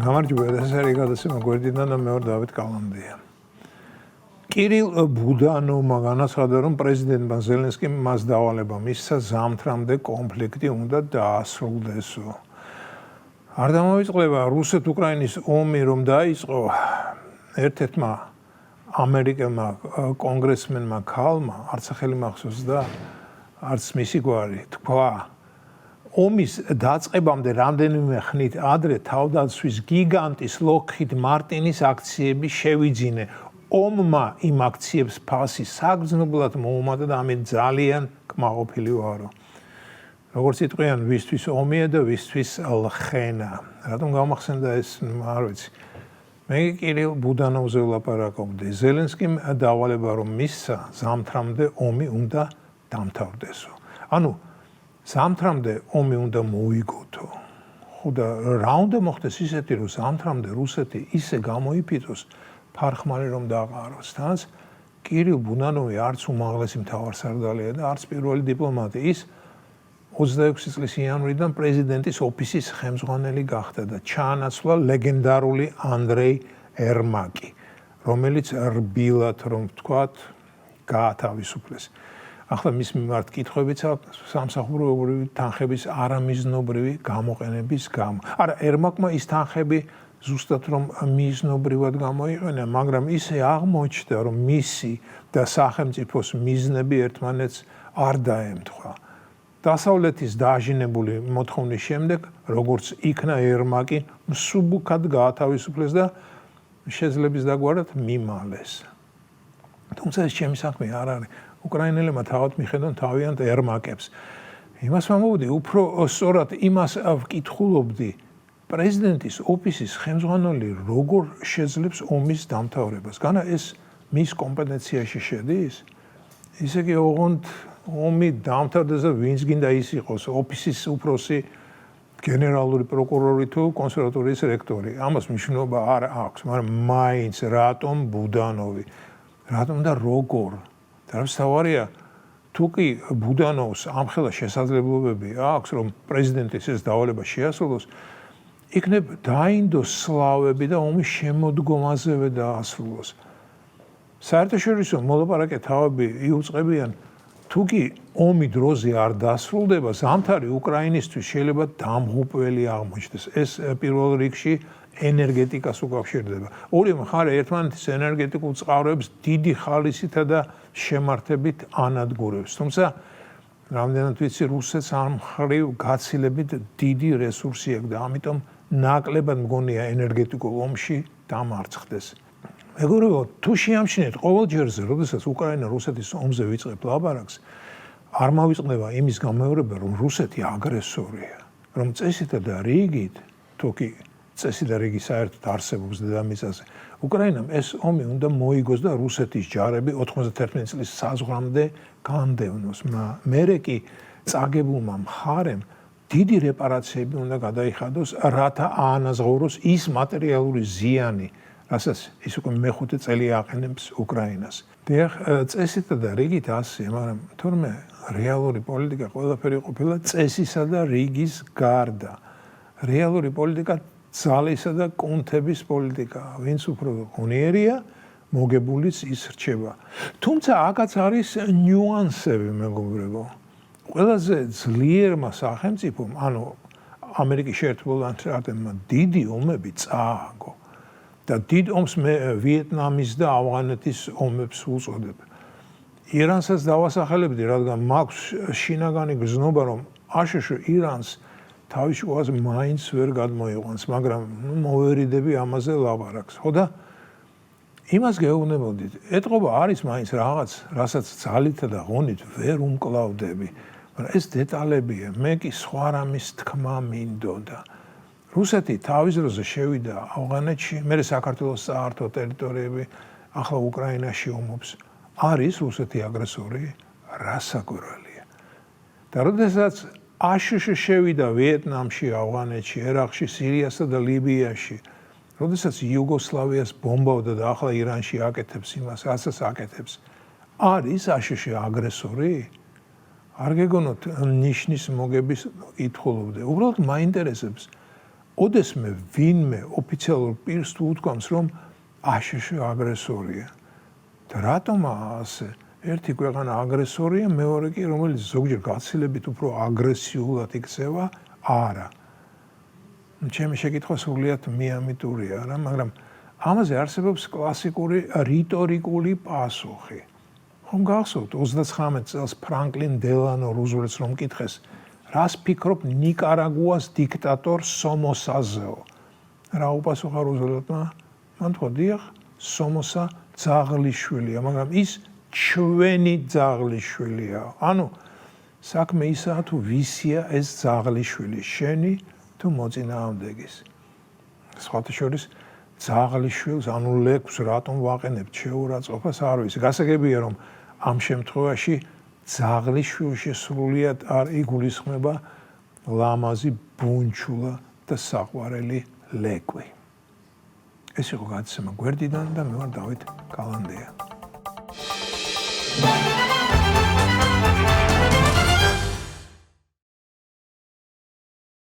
გამარჯობა, ეს არის გადაცემა გვერდიდან და მე ვარ დავით კალანდია. კირილ ბუდანოვმა განაცხადა, რომ პრეზიდენტმა ზელენსკიმ მას დავალება მისცა ზამთრამდე კონფლიქტი უნდა დაასრულდესო. არ დამოვიწყდება რუსეთ-უკრაინის ომი რომ დაიწყო, ერთ-ერთმა ამერიკელმა კონგრესმენმა ქალმა არც სახელი მახსოვს და არც მისი გვარი თქვა ომის დაწყებამდე რამდენიმე ხნით ადრე თავდაცვის გიგანტის ლოქჰიდ მარტინის აქციები შევიძინე. ომმა იმ აქციებს ფასი საგრძნობლად მოუმატა და ამით ძალიან კმაყოფილი ვარო. როგორც იტყვიან, ვისთვის ომია და ვისთვის ლხენა. რატომ გამახსენდა ეს, არ ვიცი. მე კირილ ბუდანოვზე ვლაპარაკობდი. ზელენსკიმ დავალება რომ მისცა ზამთრამდე ომი უნდა დამთავრდესო. ანუ ზამთრამდე ომი უნდა მოიგოთო. ხო და რა უნდა მოხდეს ისეთი, რომ ზამთრამდე რუსეთი ისე გამოიფიცოს ფარხმალი რომ დააყაროს. თანაც კირილ ბუდანოვი არც უმაღლესი მთავარსარდალია და არც პირველი დიპლომატი. ის 26 წლის იანვრიდან პრეზიდენტის ოფისის ხელმძღვანელი გახდა და ჩაანაცვლა ლეგენდარული ანდრეი ერმაკი, რომელიც რბილად რომ ვთქვათ, გაათავისუფლეს. ახლა მის მიმართ კითხვებიც აქვს სამსახურებრივი თანხების არამიზნობრივი გამოყენების გამო. არა, ერმაკმა ის თანხები ზუსტად რომ მიზნობრივად გამოიყენა, მაგრამ ისე აღმოჩნდა, რომ მისი და სახელმწიფოს მიზნები ერთმანეთს არ დაემთხვა. დასავლეთის დააჟინებული მოთხოვნის შემდეგ, როგორც იქნა ერმაკი მსუბუქად გაათავისუფლეს და შეძლების დაგვარად მიმალეს. თუმცა ეს ჩემი საქმე არ არის. უკრაინელებმა თავად მიხედონ თავიანთ ერმაკებს. იმას ვამბობდი, უფრო სწორად იმას ვკითხულობდი, პრეზიდენტის ოფისის ხელმძღვანელი როგორ შეძლებს ომის დამთავრებას. განა ეს მის კომპეტენციაში შედის? ისე კი ოღონდ ომი დამთავრდეს და ვინც გინდა ის იყოს, ოფისის უფროსი, გენერალური პროკურორი თუ კონსერვატორიის რექტორი. ამას მნიშვნელობა არ აქვს, მაგრამ მაინც რატომ ბუდანოვი? რატომ და როგორ? თავარია, თუ კი ბუდანოვს ამხელა შესაძლებლობები აქვს, რომ პრეზიდენტის ეს დავალება შეასრულოს, იქნებ დაინდოს სლავები და ომის შემოდგომაზევე დაასრულოს. საერთაშორისო მოლაპარაკე თავები იუწყებიან, თუ კი ომი დროზე არ დასრულდება, ზამთარი უკრაინისთვის შეიძლება დამღუპველი აღმოჩნდეს. ეს პირველ რიგში ენერგეტიკას უკავშირდება. ორი მხარე ერთმანეთის ენერგეტიკულ წყაროებს დიდი ხალისითა და შემართებით ანადგურებს. თუმცა რამდენად ვიცი, რუსეთს ამ მხრივ გაცილებით დიდი რესურსი აქვს და ამიტომ ნაკლებად მგონია ენერგეტიკულ ომში დამარცხდეს. მეგობრებო, თუ შეამჩნიეთ ყოველ ჯერზე, როდესაც უკრაინა რუსეთის ომზე ვიწყებ ლაპარაკს, არ მოვიწყდება იმის გამეორება, რომ რუსეთი აგრესორია, რომ წესითა და რიგით, თუ კი წესი და რიგი საერთოდ არსებობს დედამიწაზე, უკრაინამ ეს ომი უნდა მოიგოს და რუსეთის ჯარები 91 წლის საზღვრამდე განდევნოს. მერე კი წაგებულმა მხარემ დიდი რეპარაციები უნდა გადაიხადოს, რათა აანაზღაუროს ის მატერიალური ზიანი, რასაც ის უკვე მეხუთე წელი აყენებს უკრაინას. დიახ, წესითა და რიგით ასე, მაგრამ თურმე რეალური პოლიტიკა ყველაფერი ყოფილა წესისა და რიგის გარდა. რეალური პოლიტიკა ძალისა და კუნთების პოლიტიკა. ვინც უფრო გონიერია, მოგებულიც ის რჩება. თუმცა აქაც არის ნიუანსები, მეგობრებო. ყველაზე ძლიერმა სახელმწიფომ, ანუ ამერიკის შეერთებულ შტატებმა დიდი ომები წააგო. და დიდ ომს მე ვიეტნამის და ავღანეთის ომებს უწოდებ. ირანსაც დავასახელებდი, რადგან მაქვს შინაგანი გრძნობა, რომ აშშ ირანს თავის შუაზე მაინც ვერ გადმოიყვანს, მაგრამ მოვერიდები ამაზე ლაპარაკს. ხო და იმას გეუბნებოდით, ეტყობა არის მაინც რაღაც, რასაც ძალითა და ღონით ვერ უმკლავდები, მაგრამ ეს დეტალებია, მე კი სხვა რამის თქმა მინდოდა. რუსეთი თავის დროზე შევიდა ავღანეთში, მერე საქართველოს საერთო ტერიტორიები, ახლა უკრაინაში ომობს. არის რუსეთი აგრესორი? რასაკვირველია. და როდესაც აშშ შევიდა ვიეტნამში, ავღანეთში, ერაყში, სირიასა და ლიბიაში, როდესაც იუგოსლავიას ბომბავდა და ახლა ირანში აკეთებს იმას, რასაც აკეთებს, არის აშშ აგრესორი? არ გეგონოთ ნიშნის მოგების კითხულობდე. უბრალოდ მაინტერესებს, ოდესმე ვინმე ოფიციალურ პირს თუ უთქვამს, რომ აშშ აგრესორია. და რატომ ასე? ერთი ქვეყანა აგრესორია, მეორე კი, რომელიც ზოგჯერ გაცილებით უფრო აგრესიულად იქცევა, არა. ჩემი შეკითხვა სრულიად მიამიტურია რა, მაგრამ ამაზე არსებობს კლასიკური რიტორიკული პასუხი. ხომ გახსოვთ 39 წელს ფრანკლინ დელანო რუზველტს რომ კითხეს, რას ფიქრობ ნიკარაგუას დიქტატორ სომოსაზეო? რა უპასუხა რუზველტმა? მან თქვა, დიახ, სომოსა ძაღლიშვილია, მაგრამ ის ჩვენი ძაღლიშვილია. ანუ საქმე ისაა თუ ვისია ეს ძაღლიშვილი, შენი თუ მოწინააღმდეგის. სხვათა შორის ძაღლიშვილს ანუ ლეკვს რატომ ვაყენებთ შეურაცხყოფას არ ვიცი. გასაგებია რომ ამ შემთხვევაში ძაღლიშვილში სრულიად არ იგულისხმება ლამაზი ბუნჩულა და საყვარელი ლეკვი. ეს იყო გადაცემა გვერდიდან და მე ვარ დავით კალანდია.